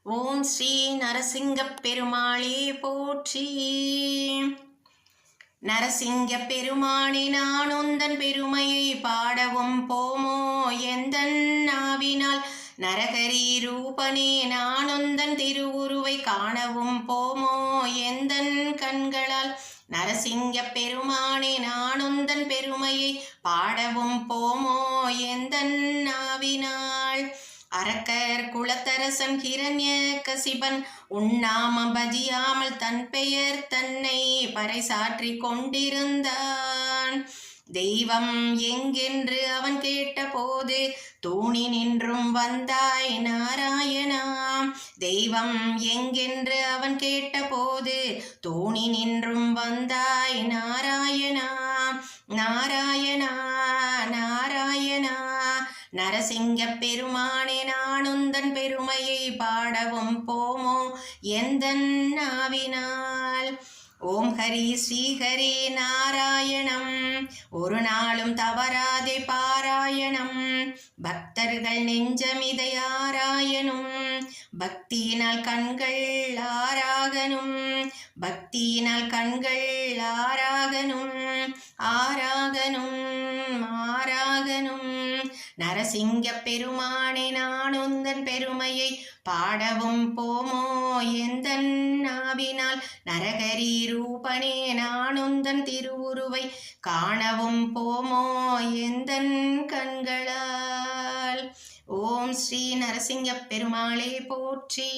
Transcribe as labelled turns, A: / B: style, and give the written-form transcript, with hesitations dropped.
A: ஓம் ஸ்ரீ நரசிங்கப் பெருமாளே போற்றி. நரசிங்கப் பெருமானே நான் உந்தன் பெருமையை பாடவும் போமோ எந்தன் நாவினால். நரஹரி ரூபனே நான் உந்தன் திருவுருவை காணவும் போமோ எந்தன் கண்களால். நரசிங்கப் பெருமானே நான் உந்தன் பெருமையை பாடவும் போமோ எந்தன் நாவினால். அரக்கர் குலத்தரசன் ஹிரண்ய கசிபன் உண்ணாமம் பஜியாமல் தன் பெயர் தன்னை பறைசாற்றி கொண்டிருந்தான். தெய்வம் எங்கென்று அவன் கேட்டபோது தூணி நின்றும் வந்தாய் நாராயணா. தெய்வம் எங்கென்று அவன் கேட்டபோது தூணி நின்றும் வந்தாய் நாராயணா. நாராயணா நாராயணா. நரசிங்கப் பெருமானே நான் உந்தன் பெருமையை பாடவும் போமோ எந்தன் நாவினால். ஓம் ஹரி ஸ்ரீஹரி நாராயணம் ஒரு நாளும் தவறாதே பாராயணம். பக்தர்கள் நெஞ்சமிதை ஆராயணும் பக்தியினால் கண்கள் ஆராகணும். பக்தியினால் கண்கள் ஆராகணும் ஆராகணும் ஆராகணும். நரசிங்கப் பெருமானே நான் உந்தன் பெருமையை பாடவும் போமோ எந்தன் நாவினால். நரஹரி ரூபனே நான் உந்தன் திருவுருவை காணவும் போமோ எந்தன் கண்களால். ஓம் ஸ்ரீ நரசிங்கப் பெருமாளே போற்றி.